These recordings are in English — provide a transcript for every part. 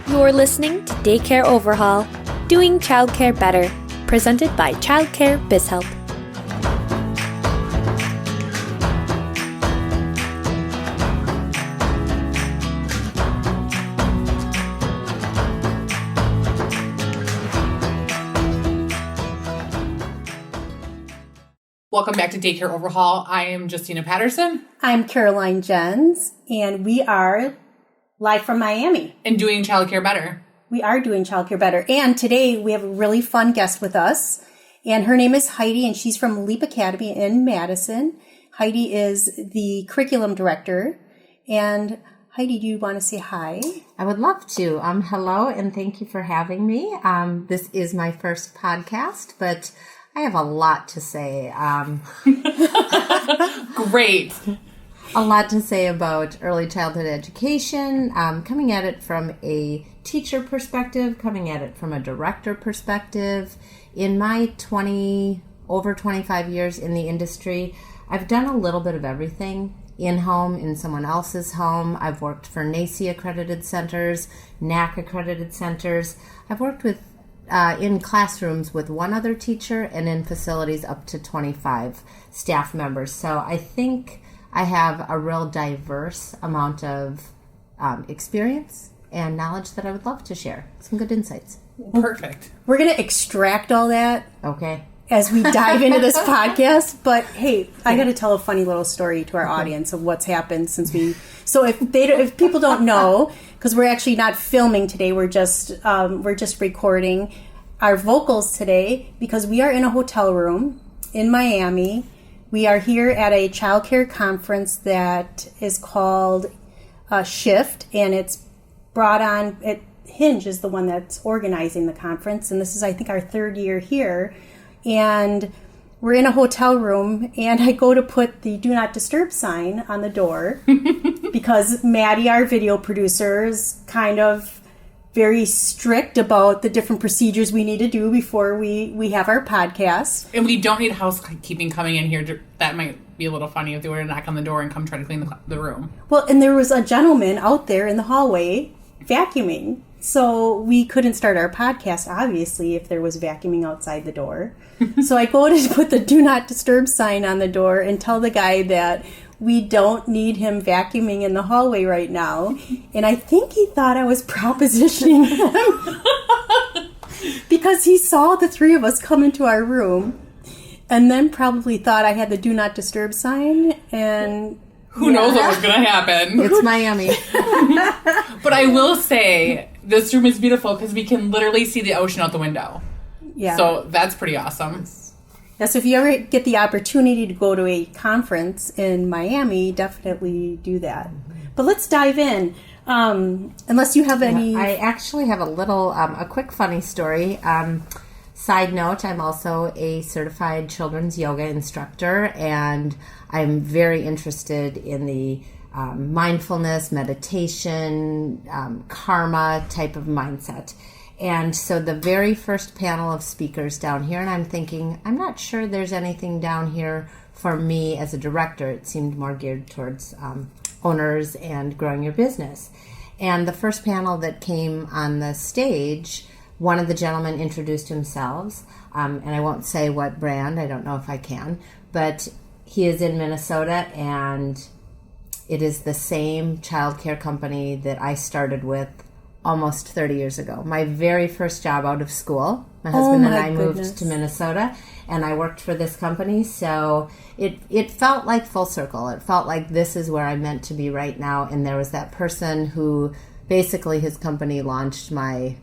You're listening to Daycare Overhaul, Doing Childcare Better, presented by Childcare BizHelp. Welcome back to Daycare Overhaul. I am Justina Patterson. I'm Caroline Jens, and we are live from Miami. And doing childcare better. We are doing childcare better. And today we have a really fun guest with us. And her name is Heidi, and she's from Leap Academy in Madison. Heidi is the curriculum director. And Heidi, do you want to say hi? I would love to. Hello, and thank you for having me. This is my first podcast, but I have a lot to say. Great. A lot to say about early childhood education, coming at it from a teacher perspective, coming at it from a director perspective. In my over 25 years in the industry, I've done a little bit of everything. In-home, in someone else's home. I've worked for NACE accredited centers, NAC accredited centers. I've worked with in classrooms with one other teacher and in facilities up to 25 staff members. So I think I have a real diverse amount of experience and knowledge that I would love to share. Some good insights. Perfect. We're going to extract all that Okay. as we dive into this podcast. But hey, I got to tell a funny little story to our audience of what's happened since we. So if people don't know, because we're actually not filming today, we're just recording our vocals today because we are in a hotel room in Miami. We are here at a childcare conference that is called Shift, and it's brought on. Hinge is the one that's organizing the conference, and this is, I think, our third year here. And we're in a hotel room, and I go to put the Do Not Disturb sign on the door because Maddie, our video producer, is kind of very strict about the different procedures we need to do before we have our podcast. And we don't need housekeeping coming in here. That might be a little funny if they were to knock on the door and come try to clean the room. Well, and there was a gentleman out there in the hallway vacuuming. So we couldn't start our podcast, obviously, if there was vacuuming outside the door. So I go to put the Do Not Disturb sign on the door and tell the guy that we don't need him vacuuming in the hallway right now. And I think he thought I was propositioning him because he saw the three of us come into our room and then probably thought I had the Do Not Disturb sign. And who knows what was going to happen? It's Miami. But I will say, this room is beautiful because we can literally see the ocean out the window. Yeah. So that's pretty awesome. Yeah, so if you ever get the opportunity to go to a conference in Miami, definitely do that. But let's dive in. Unless you have any... I actually have a quick funny story. Side note, I'm also a certified children's yoga instructor, and I'm very interested in the mindfulness, meditation, karma type of mindset. And so the very first panel of speakers down here, and I'm thinking, I'm not sure there's anything down here for me as a director. It seemed more geared towards owners and growing your business. And the first panel that came on the stage, one of the gentlemen introduced himself, and I won't say what brand, I don't know if I can, but he is in Minnesota, and it is the same childcare company that I started with almost 30 years ago. My very first job out of school, my husband and I moved to Minnesota, and I worked for this company, so it felt like full circle. It felt like this is where I'm meant to be right now, and there was that person who basically his company launched my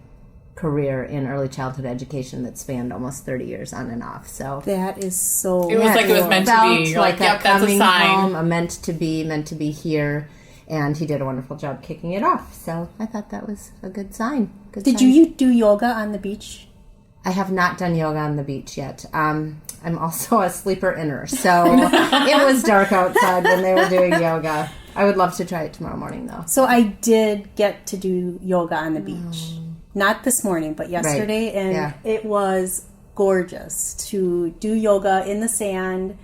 career in early childhood education that spanned almost 30 years on and off. So that is so... It was like it was meant to be. You're like, yep, that's a sign. Home, a meant to be here. And he did a wonderful job kicking it off. So I thought that was a good sign. Did you do yoga on the beach? I have not done yoga on the beach yet. I'm also a sleeper-inner. So it was dark outside when they were doing yoga. I would love to try it tomorrow morning, though. So I did get to do yoga on the beach. Not this morning, but yesterday. Right. And it was gorgeous to do yoga in the sand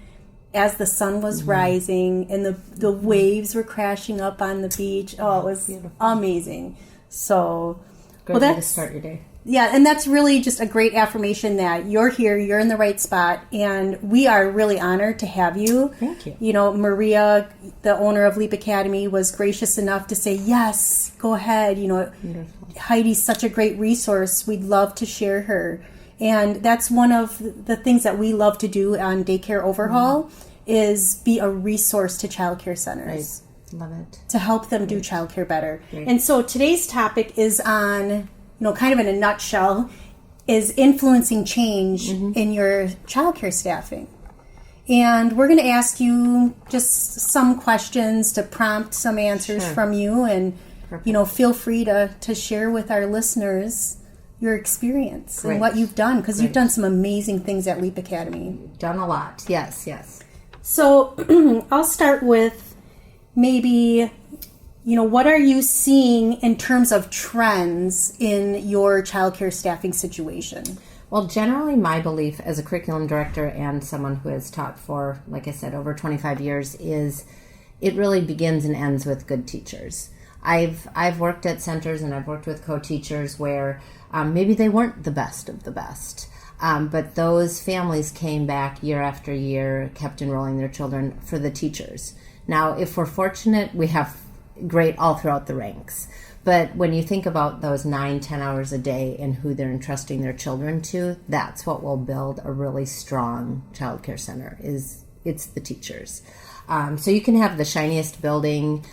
as the sun was rising and the waves were crashing up on the beach. Oh, it was beautiful. Amazing. So Great way to start your day. Yeah, and that's really just a great affirmation that you're here, you're in the right spot, and we are really honored to have you. Thank you. You know, Maria, the owner of Leap Academy, was gracious enough to say, yes, go ahead. You know, Wonderful. Heidi's such a great resource. We'd love to share her. And that's one of the things that we love to do on Daycare Overhaul is be a resource to childcare centers. Right. Love it. To help them do childcare better. Right. And so today's topic is on, kind of in a nutshell, is influencing change in your childcare staffing. And we're going to ask you just some questions to prompt some answers from you. And, feel free to share with our listeners your experience and what you've done, because you've done some amazing things at Leap Academy. Done a lot. Yes. So I'll start with maybe, what are you seeing in terms of trends in your childcare staffing situation? Well, generally my belief as a curriculum director and someone who has taught for, like I said, over 25 years is it really begins and ends with good teachers. I've worked at centers and I've worked with co-teachers where maybe they weren't the best of the best, but those families came back year after year, kept enrolling their children for the teachers. Now, if we're fortunate, we have great all throughout the ranks. But when you think about those 9-10 hours a day and who they're entrusting their children to, that's what will build a really strong child care center, it's the teachers. So you can have the shiniest building,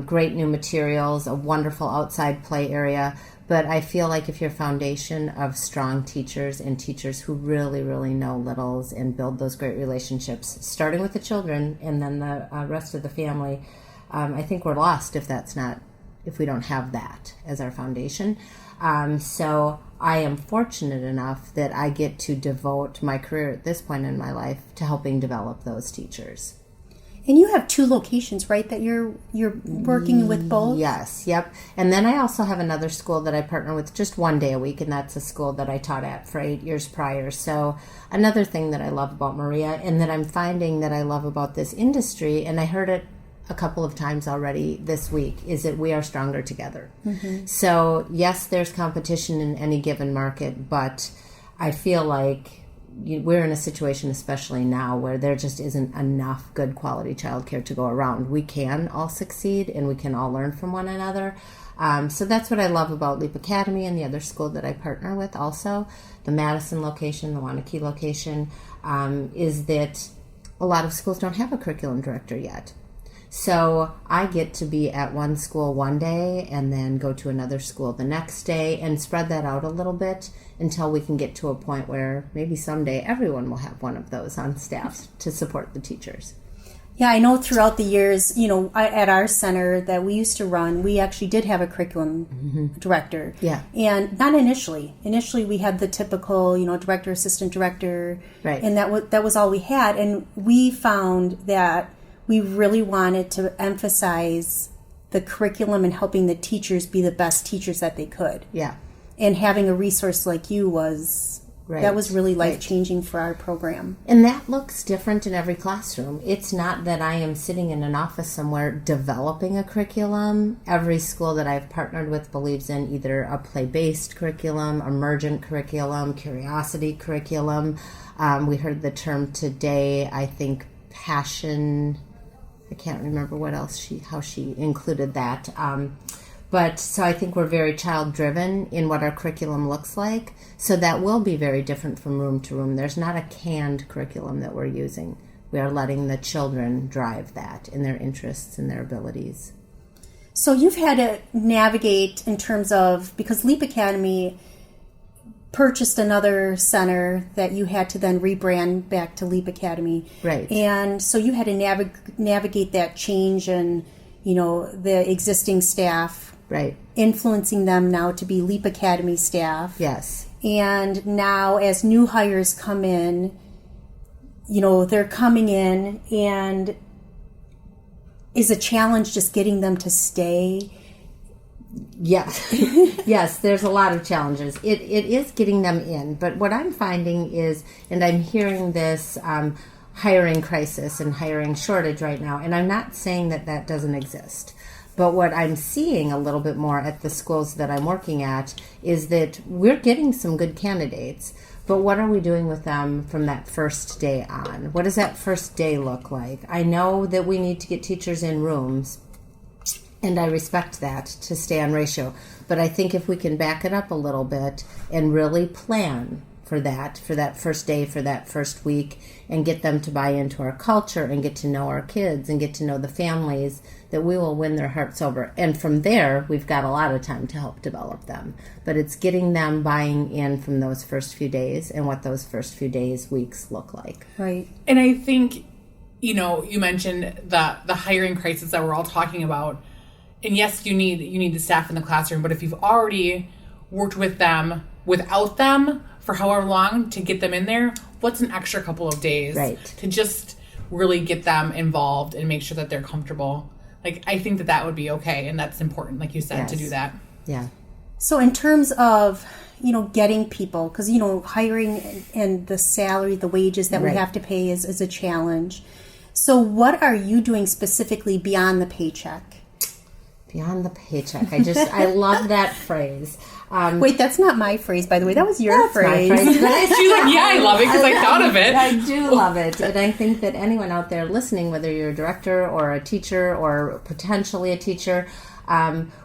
great new materials, a wonderful outside play area, but I feel like if your foundation of strong teachers and teachers who really, really know littles and build those great relationships, starting with the children and then the rest of the family, I think we're lost if we don't have that as our foundation. So I am fortunate enough that I get to devote my career at this point in my life to helping develop those teachers. And you have 2 locations, right, that you're working with both? Yes, yep. And then I also have another school that I partner with just 1 day a week, and that's a school that I taught at for 8 years prior. So another thing that I love about Maria and that I'm finding that I love about this industry, and I heard it a couple of times already this week, is that we are stronger together. So yes, there's competition in any given market, but I feel like we're in a situation, especially now, where there just isn't enough good quality childcare to go around. We can all succeed and we can all learn from one another. So that's what I love about Leap Academy and the other school that I partner with also. The Madison location, the Wanakee location, is that a lot of schools don't have a curriculum director yet. So I get to be at one school one day and then go to another school the next day and spread that out a little bit until we can get to a point where maybe someday everyone will have one of those on staff to support the teachers. Yeah, I know throughout the years, at our center that we used to run, we actually did have a curriculum director. Yeah. And not initially. Initially, we had the typical, director, assistant director. Right. And that was all we had. And we found that we really wanted to emphasize the curriculum and helping the teachers be the best teachers that they could. Yeah. And having a resource like you was really life-changing for our program. And that looks different in every classroom. It's not that I am sitting in an office somewhere developing a curriculum. Every school that I've partnered with believes in either a play-based curriculum, emergent curriculum, curiosity curriculum. We heard the term today, I think, passion. I can't remember what else how she included that. But so I think we're very child-driven in what our curriculum looks like. So that will be very different from room to room. There's not a canned curriculum that we're using. We are letting the children drive that in their interests and their abilities. So you've had to navigate in terms of, because Leap Academy purchased another center that you had to then rebrand back to Leap Academy. Right. And so you had to navigate that change and, the existing staff. Right. Influencing them now to be Leap Academy staff. Yes. And now as new hires come in, they're coming in, and is a challenge just getting them to stay. Yes. Yes, there's a lot of challenges. It is getting them in, but what I'm finding is, and I'm hearing this hiring crisis and hiring shortage right now, and I'm not saying that doesn't exist, But what I'm seeing a little bit more at the schools that I'm working at is that we're getting some good candidates. But what are we doing with them from that first day on? What does that first day look like? I know that we need to get teachers in rooms, and I respect that to stay on ratio. But I think if we can back it up a little bit and really plan for that first day, for that first week, and get them to buy into our culture and get to know our kids and get to know the families, that we will win their hearts over. And from there, we've got a lot of time to help develop them. But it's getting them buying in from those first few days and what those first few days, weeks look like. Right. And I think, you mentioned the hiring crisis that we're all talking about. And yes, you need the staff in the classroom, but if you've already worked with them without them for however long to get them in there, what's an extra couple of days to just really get them involved and make sure that they're comfortable? Like, I think that would be okay, and that's important, like you said, to do that. Yeah. So in terms of, getting people, because, hiring and the salary, the wages that we have to pay is a challenge. So what are you doing specifically beyond the paycheck? Beyond the paycheck. I love that phrase. Wait, that's not my phrase, by the way. That was your phrase. My phrase. She's like, yeah, I love it because I thought of it. I do love it. And I think that anyone out there listening, whether you're a director or a teacher or potentially a teacher,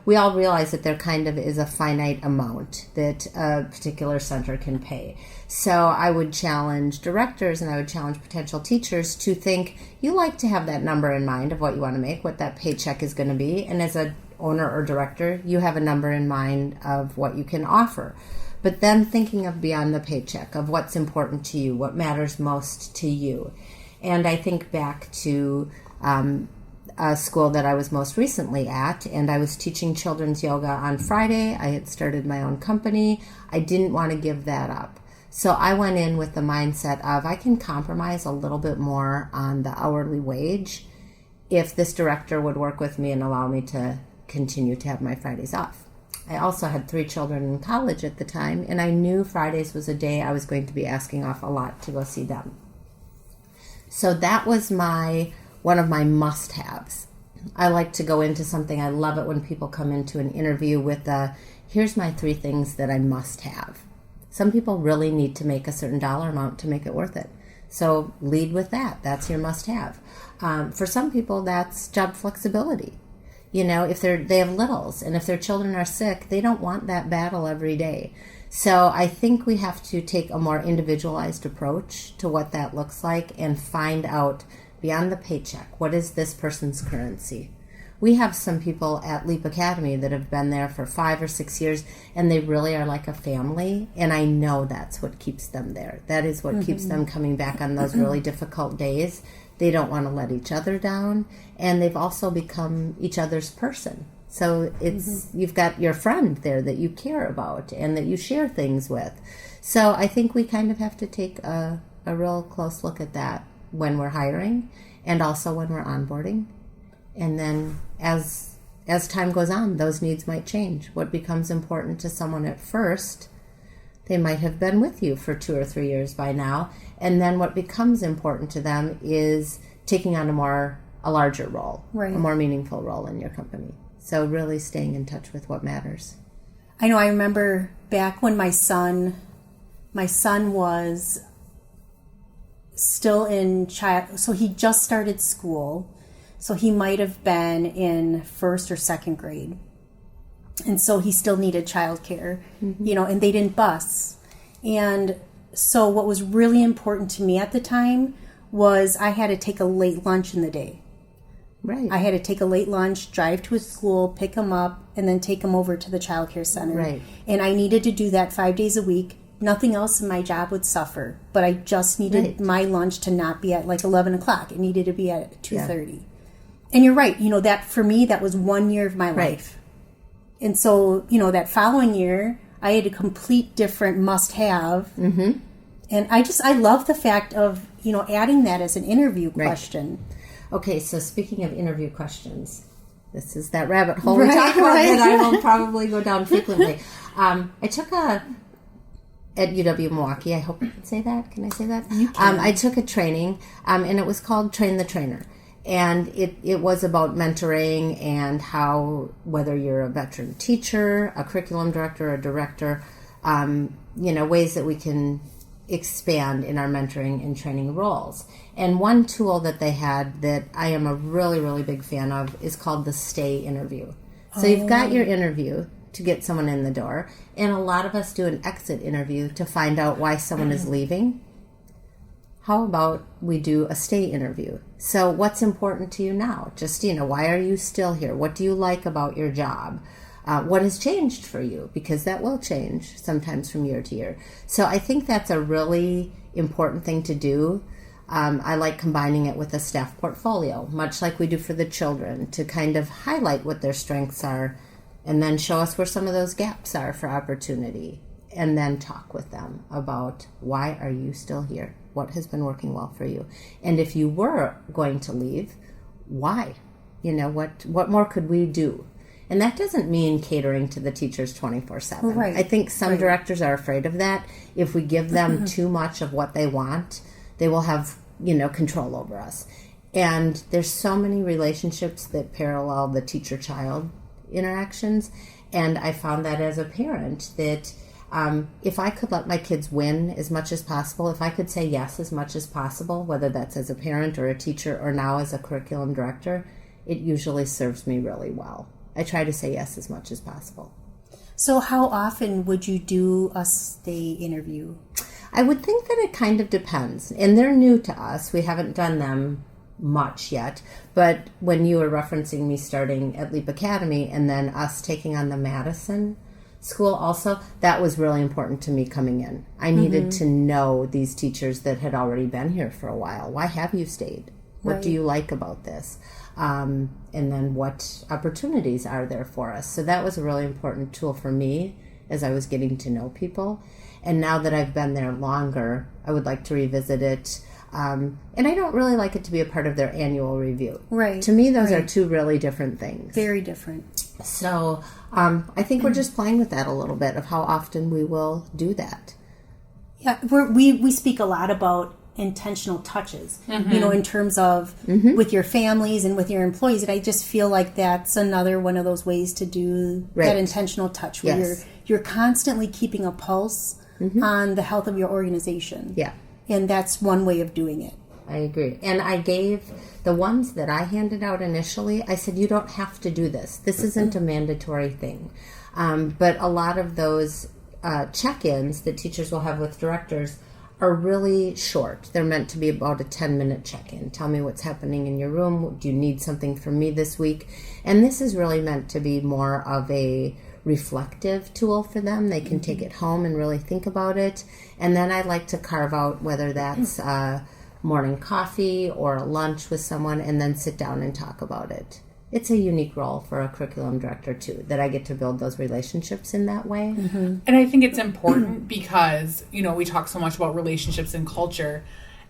we all realize that there kind of is a finite amount that a particular center can pay. So I would challenge directors and I would challenge potential teachers to think, you like to have that number in mind of what you want to make, what that paycheck is going to be. And as a owner or director, you have a number in mind of what you can offer. But then thinking of beyond the paycheck, of what's important to you, what matters most to you. And I think back to a school that I was most recently at, and I was teaching children's yoga on Friday. I had started my own company. I didn't want to give that up. So I went in with the mindset of I can compromise a little bit more on the hourly wage if this director would work with me and allow me to continue to have my Fridays off. I also had 3 children in college at the time, and I knew Fridays was a day I was going to be asking off a lot to go see them. So that was one of my must-haves. I like to go into something. I love it when people come into an interview with here's my 3 things that I must have. Some people really need to make a certain dollar amount to make it worth it. So lead with that. That's your must-have. For some people, that's job flexibility. If they have littles and if their children are sick, they don't want that battle every day. So I think we have to take a more individualized approach to what that looks like and find out beyond the paycheck, what is this person's currency? We have some people at Leap Academy that have been there for 5 or 6 years, and they really are like a family, and I know that's what keeps them there. That is what keeps them coming back on those really difficult days. They don't want to let each other down, and they've also become each other's person. So it's you've got your friend there that you care about and that you share things with. So I think we kind of have to take a real close look at that when we're hiring and also when we're onboarding. And then as time goes on, those needs might change. What becomes important to someone at first, they might have been with you for 2 or 3 years by now. And then what becomes important to them is taking on a larger role, a more meaningful role in your company. So really staying in touch with what matters. I know, I remember back when my son was still in so he just started school. So he might have been in 1st or 2nd grade. And so he still needed childcare, and they didn't bus. And so what was really important to me at the time was I had to take a late lunch in the day. Right. I had to take a late lunch, drive to his school, pick him up, and then take him over to the childcare center. Right. And I needed to do that 5 days a week. Nothing else in my job would suffer. But I just needed my lunch to not be at like 11 o'clock. It needed to be at 2:30. Yeah. And you're right. that for me, that was 1 year of my life. And so, that following year, I had a complete different must-have. Mm-hmm. And I love the fact of, adding that as an interview question. Okay, so speaking of interview questions, this is that rabbit hole we talk about that I will probably go down frequently. I took at UW Milwaukee, I hope I can say that. Can I say that? You can. I took a training, and it was called Train the Trainer. And it was about mentoring and how, whether you're a veteran teacher, a curriculum director, a director, ways that we can expand in our mentoring and training roles. And one tool that they had that I am a really, really big fan of is called the stay interview. So you've got your interview to get someone in the door, and a lot of us do an exit interview to find out why someone is leaving. How about we do a stay interview? So what's important to you now? Just, why are you still here? What do you like about your job? What has changed for you? Because that will change sometimes from year to year. So I think that's a really important thing to do. I like combining it with a staff portfolio, much like we do for the children, to kind of highlight what their strengths are and then show us where some of those gaps are for opportunity. And then talk with them about, why are you still here? What has been working well for you? And if you were going to leave, why? What more could we do? And that doesn't mean catering to the teachers 24/7. Right. I think some directors are afraid of that. If we give them too much of what they want, they will have, control over us. And there's so many relationships that parallel the teacher-child interactions. And I found that as a parent that if I could let my kids win as much as possible, if I could say yes as much as possible, whether that's as a parent or a teacher or now as a curriculum director, it usually serves me really well. I try to say yes as much as possible. So how often would you do a stay interview? I would think that it kind of depends. And they're new to us. We haven't done them much yet. But when you were referencing me starting at Leap Academy and then us taking on the Madison school also, that was really important to me coming in. I needed to know these teachers that had already been here for a while. Why have you stayed? What do you like about this? And then what opportunities are there for us? So that was a really important tool for me as I was getting to know people. And now that I've been there longer, I would like to revisit it. And I don't really like it to be a part of their annual review. Right. To me, those are two really different things. Very different. So I think we're just playing with that a little bit of how often we will do that. Yeah, we speak a lot about intentional touches, in terms of with your families and with your employees. And I just feel like that's another one of those ways to do that intentional touch where you're constantly keeping a pulse on the health of your organization. Yeah. And that's one way of doing it. I agree. And I gave the ones that I handed out initially, I said, you don't have to do this. This isn't a mandatory thing. But a lot of those check-ins that teachers will have with directors are really short. They're meant to be about a 10-minute check-in. Tell me what's happening in your room. Do you need something from me this week? And this is really meant to be more of a reflective tool for them. They can take it home and really think about it. And then I like to carve out whether that's morning coffee or a lunch with someone and then sit down and talk about it. It's a unique role for a curriculum director too, that I get to build those relationships in that way. And I think it's important because, we talk so much about relationships and culture.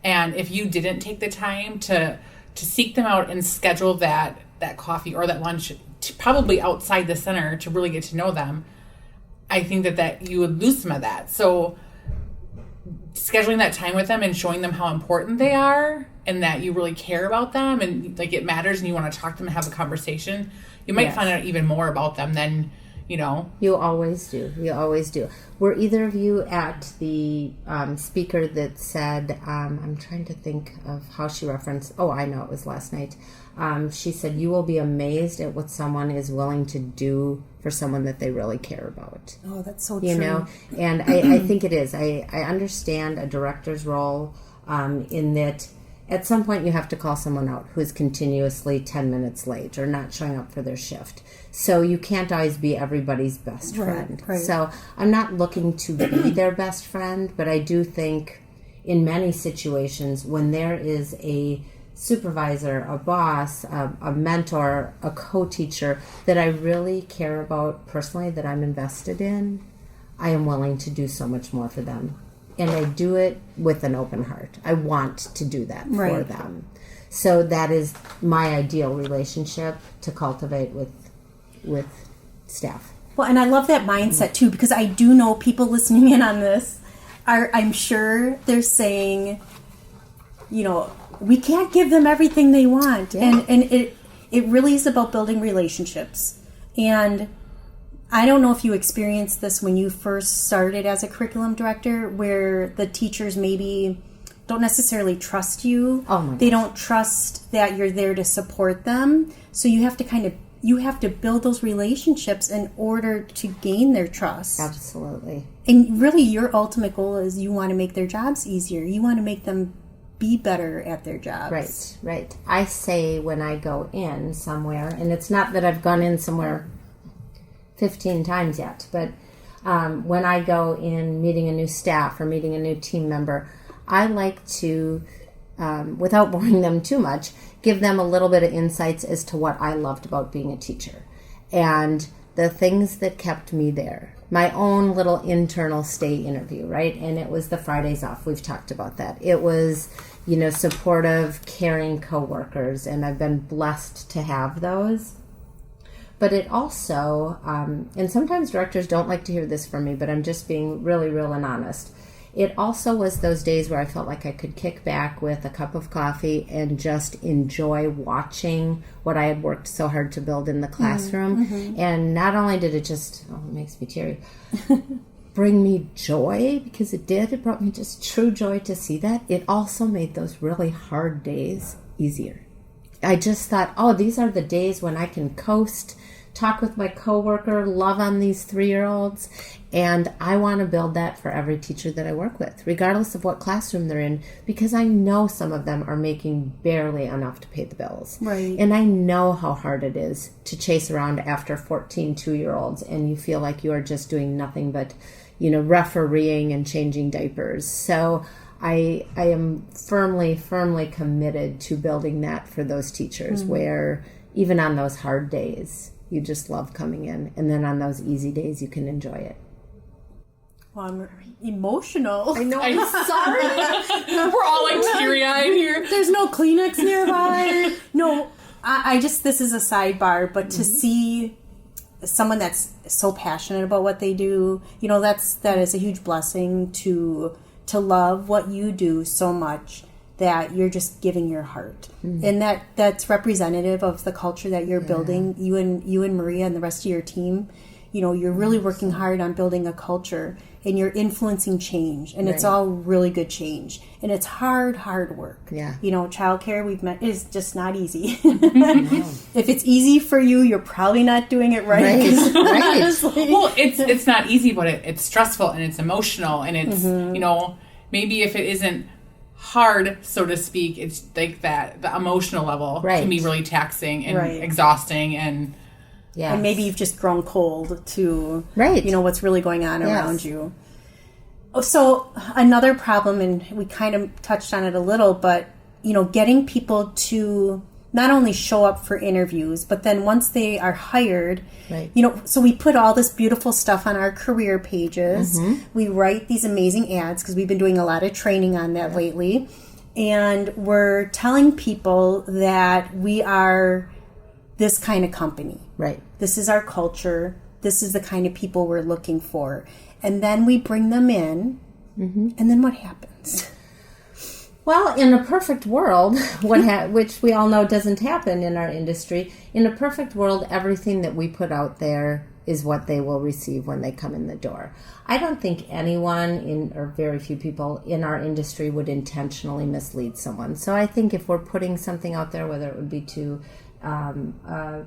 And if you didn't take the time to seek them out and schedule that coffee or that lunch probably outside the center to really get to know them, I think that you would lose some of that. So scheduling that time with them and showing them how important they are and that you really care about them and like it matters and you want to talk to them and have a conversation, you might find out even more about them than, You always do. You always do. Were either of you at the speaker that said, I'm trying to think of how she referenced, I know it was last night. She said, you will be amazed at what someone is willing to do for someone that they really care about. Oh, that's so true. And I think it is. I understand a director's role in that at some point you have to call someone out who is continuously 10 minutes late or not showing up for their shift. So you can't always be everybody's best friend. Right. So I'm not looking to be their best friend, but I do think in many situations when there is a supervisor, a boss, a mentor, a co-teacher that I really care about personally, that I'm invested in, I am willing to do so much more for them. And I do it with an open heart. I want to do that for them. So that is my ideal relationship to cultivate with staff. Well, and I love that mindset too, because I do know people listening in on this I'm sure they're saying, we can't give them everything they want. Yeah. And it really is about building relationships. And I don't know if you experienced this when you first started as a curriculum director, where the teachers maybe don't necessarily trust you. Oh my gosh. They don't trust that you're there to support them. So you have to build those relationships in order to gain their trust. Absolutely. And really your ultimate goal is you want to make their jobs easier. You want to make them be better at their jobs. Right. I say when I go in somewhere, and it's not that I've gone in somewhere 15 times yet, but when I go in meeting a new staff or meeting a new team member, I like to, without boring them too much, give them a little bit of insights as to what I loved about being a teacher and the things that kept me there. My own little internal stay interview, right? And it was the Fridays off. We've talked about that. It was, supportive, caring coworkers, and I've been blessed to have those. But it also, and sometimes directors don't like to hear this from me, but I'm just being really real and honest. It also was those days where I felt like I could kick back with a cup of coffee and just enjoy watching what I had worked so hard to build in the classroom. Mm-hmm. And not only did it just, it makes me teary, bring me joy, because it did. It brought me just true joy to see that. It also made those really hard days easier. I just thought, these are the days when I can coast, talk with my coworker, love on these 3-year-olds, and I want to build that for every teacher that I work with, regardless of what classroom they're in, because I know some of them are making barely enough to pay the bills. Right. And I know how hard it is to chase around after 14 2-year-olds, and you feel like you are just doing nothing but, refereeing and changing diapers. So I am firmly committed to building that for those teachers, where even on those hard days, you just love coming in. And then on those easy days, you can enjoy it. Well, I'm emotional. I know. I'm sorry. We're all like teary-eyed here. There's no Kleenex nearby. No, I just, this is a sidebar, but to see someone that's so passionate about what they do, that is a huge blessing to love what you do so much that you're just giving your heart. And that's representative of the culture that you're building. You and Maria and the rest of your team, you're really working hard on building a culture, and you're influencing change, and it's all really good change, and it's hard work. Childcare, we've met, is just not easy. If it's easy for you, you're probably not doing it right. Well, it's not easy, but it's stressful, and it's emotional, and it's maybe if it isn't hard, so to speak, it's like that the emotional level can be really taxing and exhausting, and and maybe you've just grown cold to what's really going on around you. So another problem, and we kind of touched on it a little, but getting people to not only show up for interviews, but then once they are hired, so we put all this beautiful stuff on our career pages. We write these amazing ads, because we've been doing a lot of training on that lately. And we're telling people that we are this kind of company. Right. This is our culture. This is the kind of people we're looking for. And then we bring them in, and then what happens? Well, in a perfect world, which we all know doesn't happen in our industry, in a perfect world, everything that we put out there is what they will receive when they come in the door. I don't think anyone or very few people in our industry would intentionally mislead someone. So I think if we're putting something out there, whether it would be to a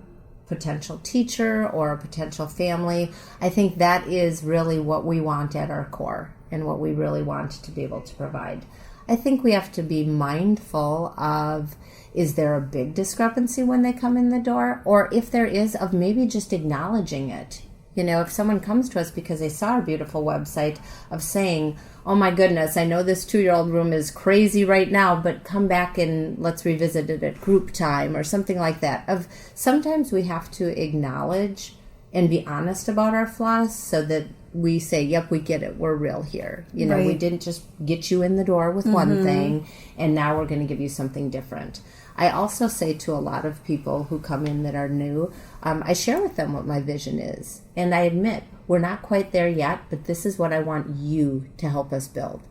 potential teacher or a potential family, I think that is really what we want at our core and what we really want to be able to provide. I think we have to be mindful of, is there a big discrepancy when they come in the door? Or if there is, of maybe just acknowledging it. If someone comes to us because they saw our beautiful website, of saying, oh my goodness, I know this 2-year-old room is crazy right now, but come back and let's revisit it at group time or something like that. Sometimes we have to acknowledge and be honest about our flaws so that we say, yep, we get it. We're real here. We didn't just get you in the door with one thing, and now we're going to give you something different. I also say to a lot of people who come in that are new, I share with them what my vision is. And I admit, we're not quite there yet, but this is what I want you to help us build.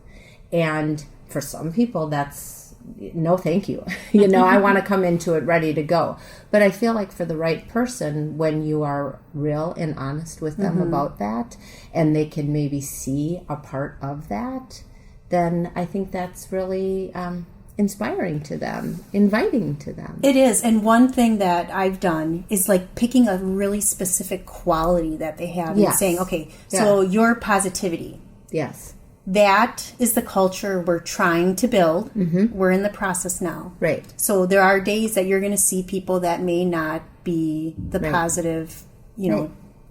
And for some people, that's no, thank you. You know, I want to come into it ready to go. But I feel like for the right person, when you are real and honest with them about that, and they can maybe see a part of that, then I think that's really inspiring to them, inviting to them. It is. And one thing that I've done is like picking a really specific quality that they have and saying, okay, so your positivity. Yes. That is the culture we're trying to build. We're in the process now. Right. So there are days that you're going to see people that may not be the positive,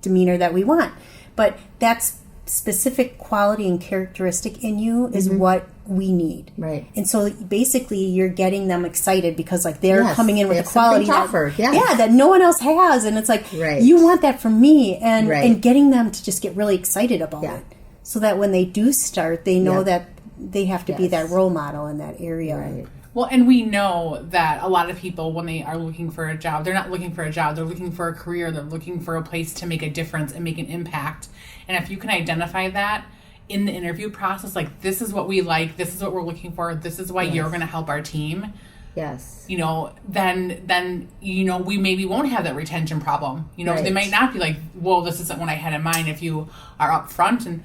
demeanor that we want. But that's specific quality and characteristic in you is what we need. Right. And so basically you're getting them excited because like they're coming in with a quality that no one else has. And it's like, you want that from me. And getting them to just get really excited about it. So that when they do start, they know that they have to be that role model in that area. Right. Well, and we know that a lot of people, when they are looking for a job, they're not looking for a job. They're looking for a career. They're looking for a place to make a difference and make an impact. And if you can identify that in the interview process, like, this is what we like, this is what we're looking for, this is why you're going to help our team. Yes. Then we maybe won't have that retention problem. They might not be like, well, this isn't what I had in mind. If you are upfront and,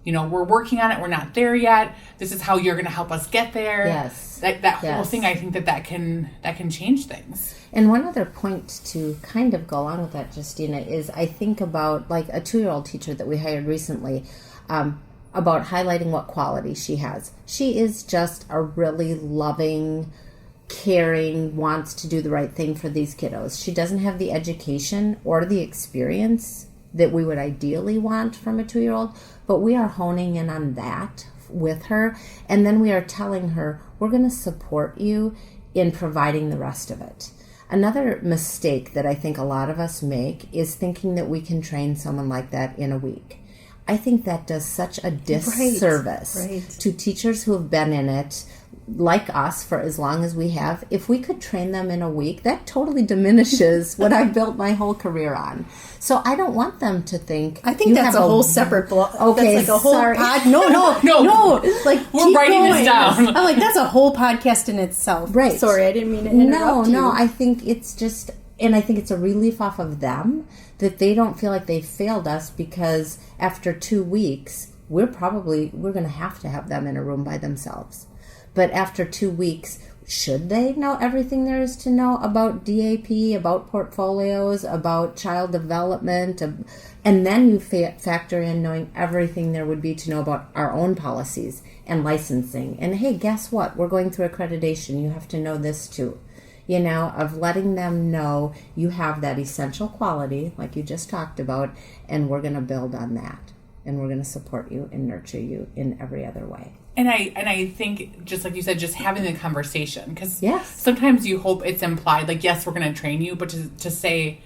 we're working on it, we're not there yet, this is how you're going to help us get there. Yes. That whole thing, I think that can change things. And one other point to kind of go along with that, Justina, is I think about like a 2-year-old teacher that we hired recently, about highlighting what quality she has. She is just a really loving, caring, wants to do the right thing for these kiddos. She doesn't have the education or the experience that we would ideally want from a 2-year-old, but we are honing in on that with her, and then we are telling her, we're going to support you in providing the rest of it. Another mistake that I think a lot of us make is thinking that we can train someone like that in a week. I think that does such a disservice to teachers who have been in it, like us, for as long as we have. If we could train them in a week, that totally diminishes what I've built my whole career on. So I don't want them to think. I think that's a whole separate blog. Okay, that's like a whole sorry. No. Like, we're writing this down. I'm like, that's a whole podcast in itself. Right. Sorry, I didn't mean to interrupt you. No, I think it's just, and I think it's a relief off of them that they don't feel like they failed us, because after 2 weeks, we're going to have them in a room by themselves. But after 2 weeks, should they know everything there is to know about DAP, about portfolios, about child development? And then you factor in knowing everything there would be to know about our own policies and licensing. And hey, guess what? We're going through accreditation. You have to know this too. Of letting them know you have that essential quality, like you just talked about, and we're going to build on that. And we're going to support you and nurture you in every other way. And I think, just like you said, just having the conversation, because sometimes you hope it's implied, like, yes, we're going to train you, but to say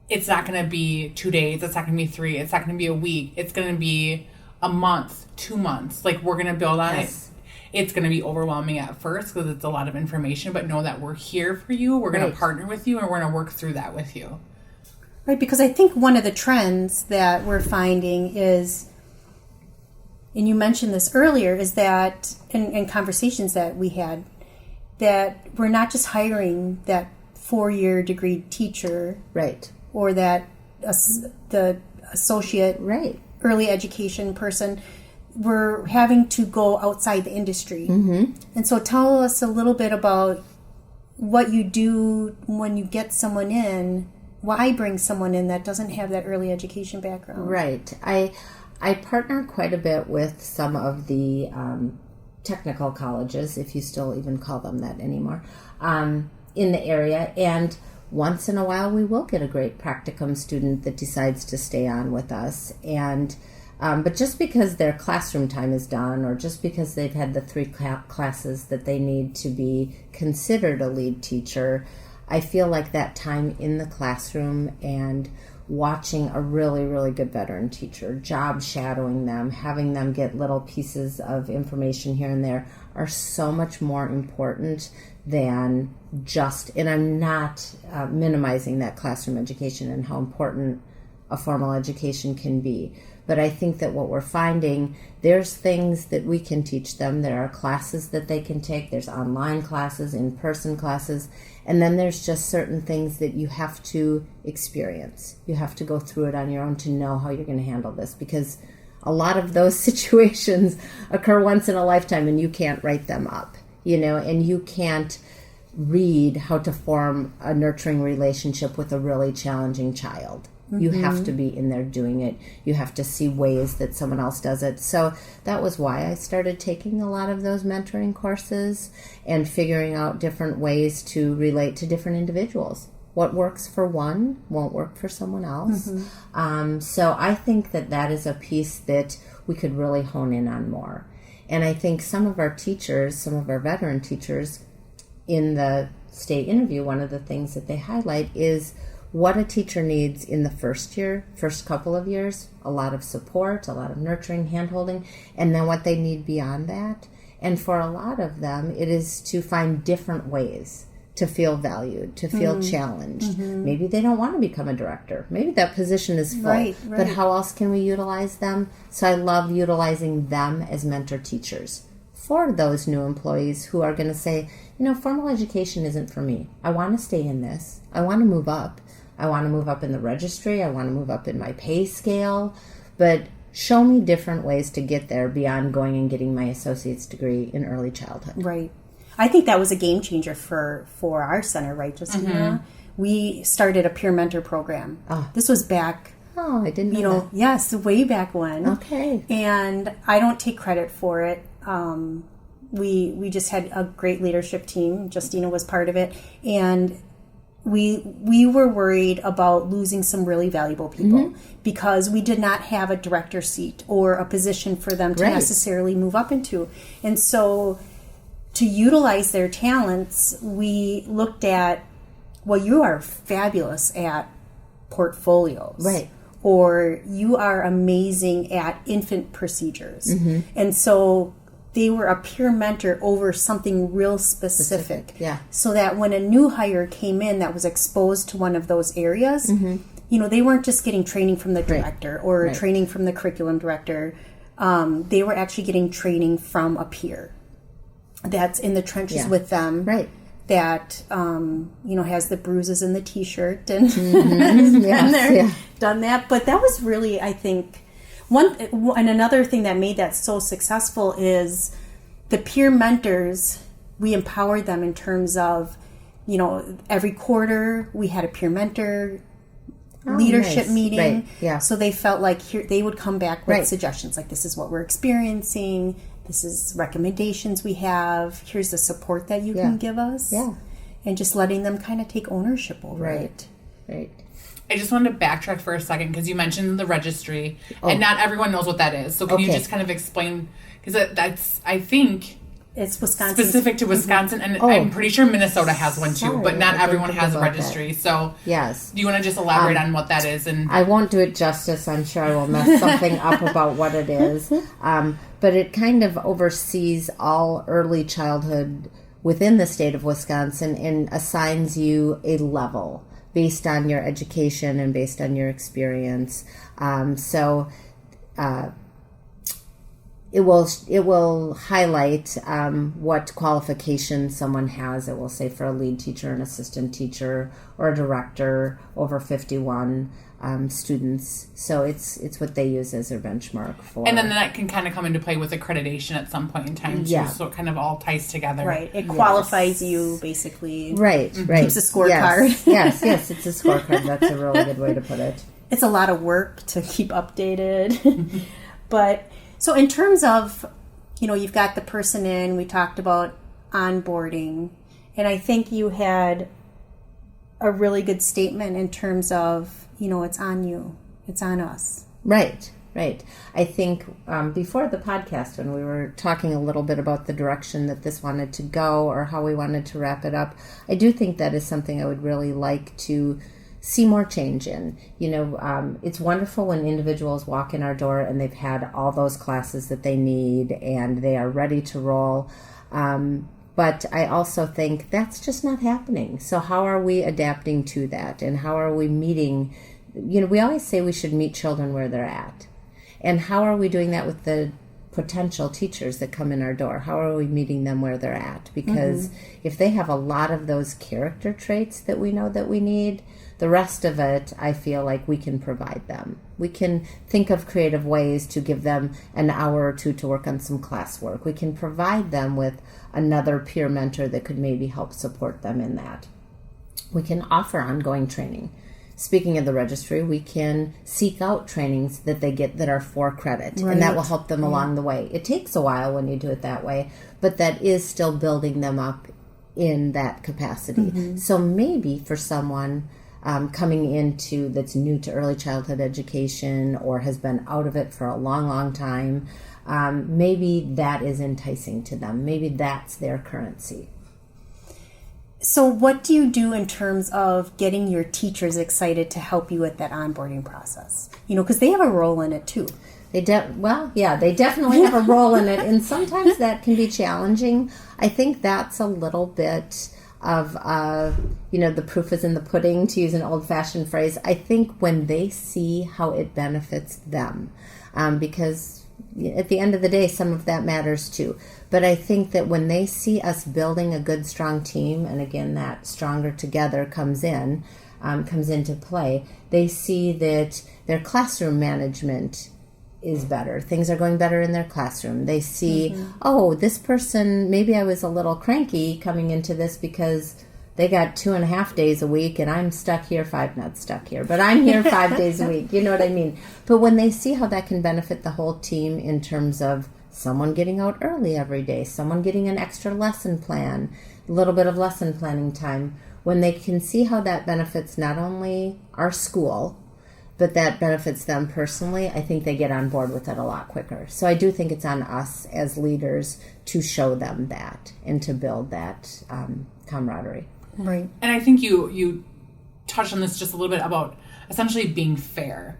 it's not going to be 2 days, it's not going to be 3, it's not going to be a week, it's going to be a month, 2 months, like, we're going to build on it. It's going to be overwhelming at first because it's a lot of information, but know that we're here for you, we're going to partner with you, and we're going to work through that with you. Right, because I think one of the trends that we're finding is, and you mentioned this earlier, is that in conversations that we had, that we're not just hiring that 4-year degree teacher, right, or that the associate early education person. We're having to go outside the industry. And so tell us a little bit about what you do when you get someone in. Why bring someone in that doesn't have that early education background? Right. I partner quite a bit with some of the technical colleges, if you still even call them that anymore, in the area. And once in a while, we will get a great practicum student that decides to stay on with us. And but just because their classroom time is done, or just because they've had the 3 classes that they need to be considered a lead teacher, I feel like that time in the classroom and watching a really, really good veteran teacher, job shadowing them, having them get little pieces of information here and there, are so much more important than just, and I'm not minimizing that classroom education and how important a formal education can be. But I think that what we're finding, there's things that we can teach them. There are classes that they can take. There's online classes, in-person classes. And then there's just certain things that you have to experience. You have to go through it on your own to know how you're going to handle this, because a lot of those situations occur once in a lifetime and you can't write them up, and you can't read how to form a nurturing relationship with a really challenging child. You have to be in there doing it. You have to see ways that someone else does it. So that was why I started taking a lot of those mentoring courses and figuring out different ways to relate to different individuals. What works for one won't work for someone else. So I think that is a piece that we could really hone in on more. And I think some of our teachers, some of our veteran teachers in the state interview, one of the things that they highlight is what a teacher needs in the first couple of years, a lot of support, a lot of nurturing, hand-holding, and then what they need beyond that. And for a lot of them, it is to find different ways to feel valued, to feel challenged. Maybe they don't want to become a director. Maybe that position is full. Right. But how else can we utilize them? So I love utilizing them as mentor teachers for those new employees who are going to say, formal education isn't for me. I want to stay in this. I want to move up. I want to move up in the registry. I want to move up in my pay scale. But show me different ways to get there beyond going and getting my associate's degree in early childhood. Right. I think that was a game changer for our center, right, Justina? We started a peer mentor program. This was back... Oh, I didn't know that. Yes, way back when. Okay. And I don't take credit for it. We just had a great leadership team. Justina was part of it. And we were worried about losing some really valuable people because we did not have a director seat or a position for them to necessarily move up into. And so to utilize their talents, we looked at, well, you are fabulous at portfolios. Right. Or you are amazing at infant procedures. And so they were a peer mentor over something real specific. Yeah. So that when a new hire came in that was exposed to one of those areas, they weren't just getting training from the director or training from the curriculum director. They were actually getting training from a peer that's in the trenches with them. Right. That, has the bruises and the T-shirt and been there, done that. But that was really, I think... And another thing that made that so successful is the peer mentors, we empowered them in terms of, every quarter we had a peer mentor leadership meeting. Right. Yeah. So they felt like they would come back with suggestions like, this is what we're experiencing, this is recommendations we have, here's the support that you can give us. Yeah. And just letting them kind of take ownership over it. Right. I just wanted to backtrack for a second because you mentioned the registry, and not everyone knows what that is. So can you just kind of explain? Because that's, I think, it's Wisconsin specific to Wisconsin, and I'm pretty sure Minnesota has one too, but not everyone has a registry. So yes, do you want to just elaborate on what that is? And I won't do it justice. I'm sure I will mess something up about what it is. But it kind of oversees all early childhood within the state of Wisconsin and assigns you a level based on your education and based on your experience. It will highlight what qualifications someone has. It will say for a lead teacher, an assistant teacher, or a director over 51 students. So it's what they use as their benchmark for. And then that can kind of come into play with accreditation at some point in time too. So it kind of all ties together. Right. It qualifies you basically. Right. Keeps a scorecard. Yes, it's a scorecard. That's a really good way to put it. It's a lot of work to keep updated. But so in terms of, you've got the person in, we talked about onboarding, and I think you had a really good statement in terms of, it's on you, it's on us. Right. I think before the podcast, when we were talking a little bit about the direction that this wanted to go or how we wanted to wrap it up, I do think that is something I would really like to see more change in. It's wonderful when individuals walk in our door and they've had all those classes that they need and they are ready to roll. But I also think that's just not happening. So how are we adapting to that? And how are we meeting? We always say we should meet children where they're at. And how are we doing that with the potential teachers that come in our door? How are we meeting them where they're at? Because if they have a lot of those character traits that we know that we need, the rest of it, I feel like we can provide them. We can think of creative ways to give them an hour or two to work on some classwork. We can provide them with another peer mentor that could maybe help support them in that. We can offer ongoing training. Speaking of the registry, we can seek out trainings that they get that are for credit, and that will help them along the way. It takes a while when you do it that way, but that is still building them up in that capacity. So maybe for someone coming into that's new to early childhood education or has been out of it for a long, long time, maybe that is enticing to them. Maybe that's their currency. So what do you do in terms of getting your teachers excited to help you with that onboarding process? You know, because they have a role in it too. They definitely have a role in it, and sometimes that can be challenging. I think that's a little bit of, the proof is in the pudding, to use an old-fashioned phrase. I think when they see how it benefits them, because at the end of the day, some of that matters too. But I think that when they see us building a good, strong team, and again, that stronger together comes into play, they see that their classroom management is better. Things are going better in their classroom. They see, oh, this person, maybe I was a little cranky coming into this because they got 2.5 days a week and I'm stuck here not stuck here, but I'm here 5 days a week. You know what I mean? But when they see how that can benefit the whole team in terms of someone getting out early every day, someone getting an extra lesson plan, a little bit of lesson planning time, when they can see how that benefits not only our school, but that benefits them personally, I think they get on board with it a lot quicker. So I do think it's on us as leaders to show them that and to build that camaraderie. Right. And I think you touched on this just a little bit about essentially being fair.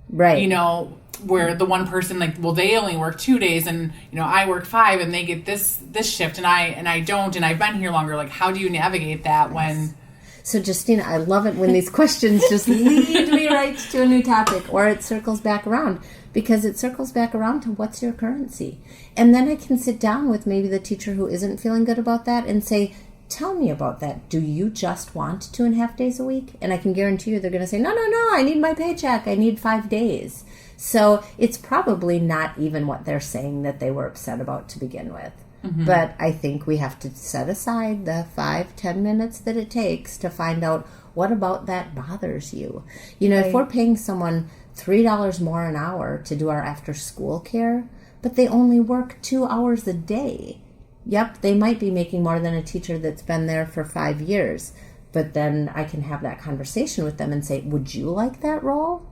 Right. You know, where the one person, like, well, they only work 2 days and, I work 5 and they get this shift and I don't, and I've been here longer. Like, how do you navigate that when... So, Justina, I love it when these questions just lead me right to a new topic, or it circles back around, because it circles back around to what's your currency. And then I can sit down with maybe the teacher who isn't feeling good about that and say, tell me about that. Do you just want 2.5 days a week? And I can guarantee you they're going to say, no, I need my paycheck. I need 5 days. So it's probably not even what they're saying that they were upset about to begin with. But I think we have to set aside the 5-10 minutes that it takes to find out what about that bothers you. If we're paying someone $3 more an hour to do our after school care, but they only work 2 hours a day. Yep, they might be making more than a teacher that's been there for 5 years. But then I can have that conversation with them and say, would you like that role?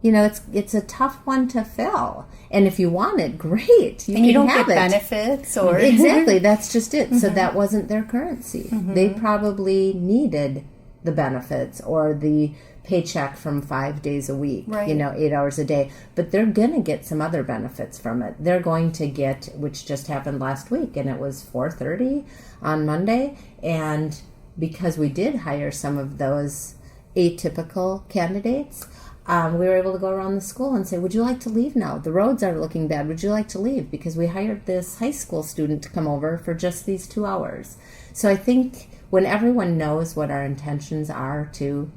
It's a tough one to fill. And if you want it, great. You don't get benefits or... Exactly, that's just it. So that wasn't their currency. They probably needed the benefits or the paycheck from 5 days a week, 8 hours a day. But they're going to get some other benefits from it. They're going to get, which just happened last week, and it was 4:30 on Monday. And because we did hire some of those atypical candidates... we were able to go around the school and say, would you like to leave now? The roads are looking bad. Would you like to leave? Because we hired this high school student to come over for just these 2 hours. So I think when everyone knows what our intentions are too,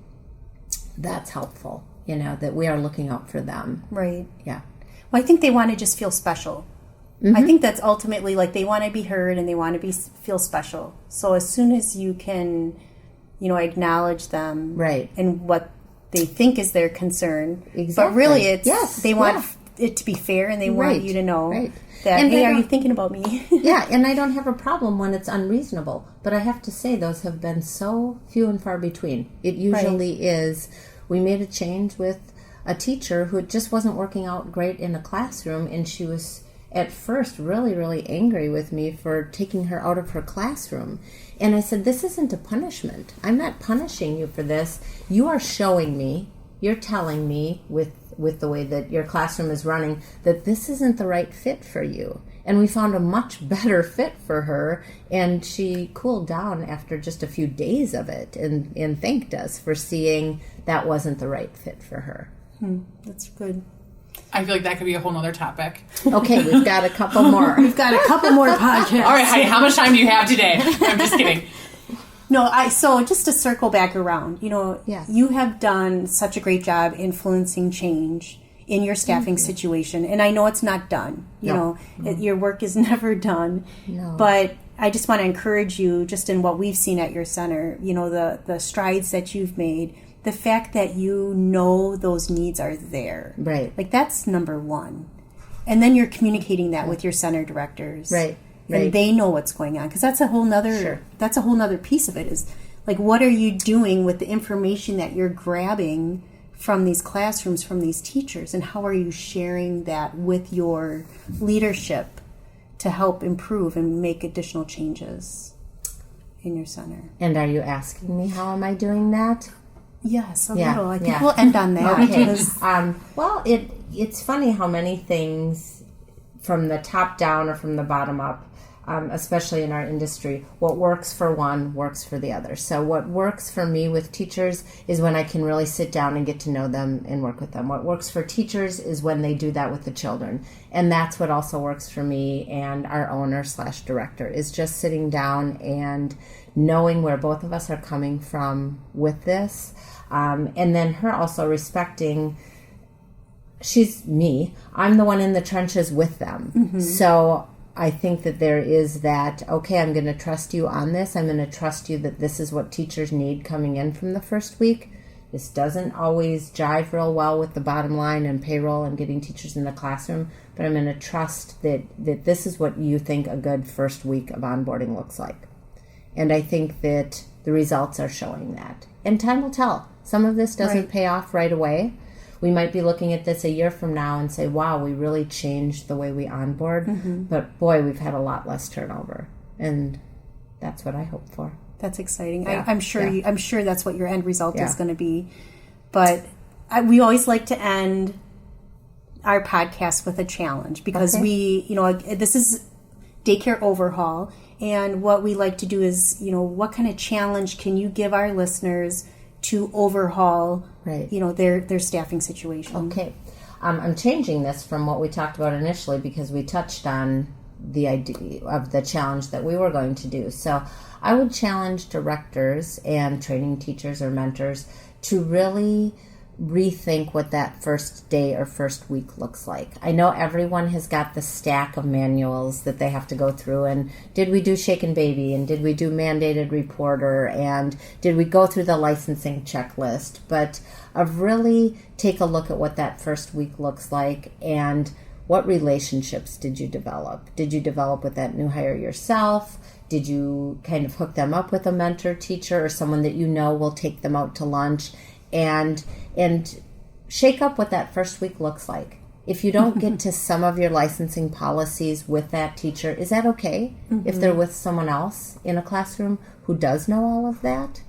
that's helpful, that we are looking out for them. Right. Yeah. Well, I think they want to just feel special. I think that's ultimately, like, they want to be heard and they want to feel special. So as soon as you can, acknowledge them. Right. And what they think is their concern. Exactly. But really they want it to be fair, and they want you to know that, and hey, are you thinking about me? Yeah, and I don't have a problem when it's unreasonable. But I have to say, those have been so few and far between. It usually is. We made a change with a teacher who just wasn't working out great in a classroom, and she was at first really, really angry with me for taking her out of her classroom. And I said, this isn't a punishment. I'm not punishing you for this. You are showing me, you're telling me with the way that your classroom is running, that this isn't the right fit for you. And we found a much better fit for her, and she cooled down after just a few days of it and thanked us for seeing that wasn't the right fit for her. That's good. I feel like that could be a whole nother topic. Okay, we've got a couple more. We've got a couple more podcasts. All right, Heidi, how much time do you have today? I'm just kidding. No, so just to circle back around, Yes. you have done such a great job influencing change in your staffing situation. And I know it's not done. Your work is never done. No. But I just want to encourage you, just in what we've seen at your center, the strides that you've made, the fact that those needs are there. Right. Like, that's number one. And then you're communicating that with your center directors. Right. And they know what's going on. Because that's a whole nother piece of it, is like, what are you doing with the information that you're grabbing from these classrooms, from these teachers, and how are you sharing that with your leadership to help improve and make additional changes in your center? And are you asking me how am I doing that? Yes, a little. I think we'll end on that. Okay. Because Well, it's funny how many things from the top down or from the bottom up, especially in our industry, what works for one works for the other. So what works for me with teachers is when I can really sit down and get to know them and work with them. What works for teachers is when they do that with the children. And that's what also works for me and our owner/director, is just sitting down and knowing where both of us are coming from with this. And then her also respecting, she's me. I'm the one in the trenches with them. Mm-hmm. So I think that there is that, okay, I'm going to trust you on this. I'm going to trust you that this is what teachers need coming in from the first week. This doesn't always jive real well with the bottom line and payroll and getting teachers in the classroom, but I'm going to trust that this is what you think a good first week of onboarding looks like. And I think that the results are showing that. And time will tell. Some of this doesn't pay off right away. We might be looking at this a year from now and say, wow, we really changed the way we onboard. Mm-hmm. But boy, we've had a lot less turnover. And that's what I hope for. That's exciting. Yeah. I'm sure that's what your end result is going to be. But we always like to end our podcast with a challenge, because this is Daycare Overhaul. And what we like to do is, what kind of challenge can you give our listeners to overhaul, their staffing situation? Okay. I'm changing this from what we talked about initially, because we touched on the idea of the challenge that we were going to do. So I would challenge directors and training teachers or mentors to really rethink what that first day or first week looks like. I know everyone has got the stack of manuals that they have to go through, and did we do Shake and Baby, and did we do Mandated Reporter, and did we go through the licensing checklist? But really take a look at what that first week looks like, and what relationships did you develop? Did you develop with that new hire yourself? Did you kind of hook them up with a mentor teacher or someone that will take them out to lunch? And shake up what that first week looks like. If you don't get to some of your licensing policies with that teacher, is that okay? Mm-hmm. If they're with someone else in a classroom who does know all of that,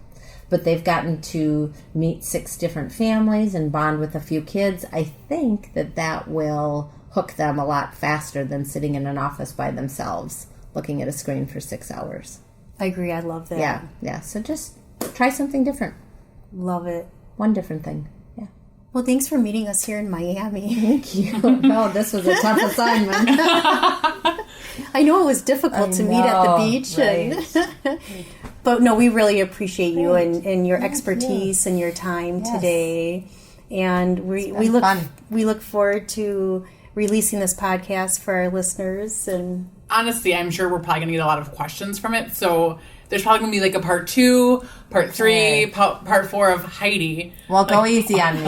but they've gotten to meet 6 different families and bond with a few kids, I think that will hook them a lot faster than sitting in an office by themselves looking at a screen for 6 hours. I agree. I love that. Yeah. So just try something different. Love it. One different thing. Yeah. Well, thanks for meeting us here in Miami. Thank you. No, this was a tough assignment. I know it was difficult to meet at the beach. Right. But no, we really appreciate you and your expertise and your time today. And we look forward to releasing this podcast for our listeners. And honestly, I'm sure we're probably going to get a lot of questions from it. So there's probably going to be like a part 2, part 3, part 4 of Heidi. Well, go easy on me.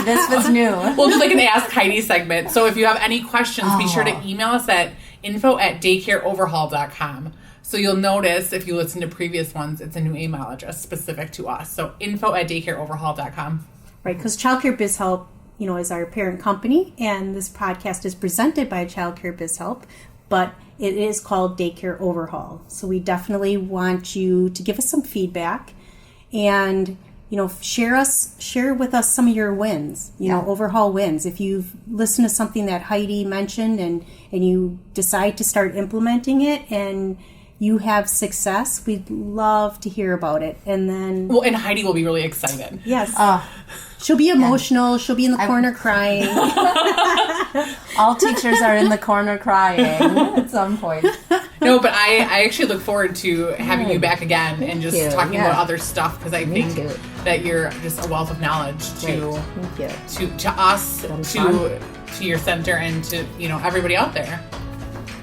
This was new. We'll do like an Ask Heidi segment. So if you have any questions, be sure to email us at info@daycareoverhaul.com. So you'll notice if you listen to previous ones, it's a new email address specific to us. So info@daycareoverhaul.com. Right, because Childcare BizHelp, is our parent company, and this podcast is presented by Childcare BizHelp, but it is called Daycare Overhaul. So we definitely want you to give us some feedback and, share with us some of your wins, overhaul wins. If you've listened to something that Heidi mentioned and you decide to start implementing it and you have success, we'd love to hear about it. And then... Well, and Heidi will be really excited. Yes. She'll be emotional. She'll be in the corner crying. All teachers are in the corner crying at some point. No, but I actually look forward to having you back again and just you. talking about other stuff, because I think too. that you're just a wealth of knowledge to us, to your center, and to everybody out there.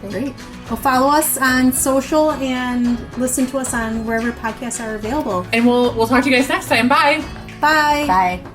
Great. Well, follow us on social and listen to us on wherever podcasts are available. And we'll talk to you guys next time. Bye. Bye. Bye.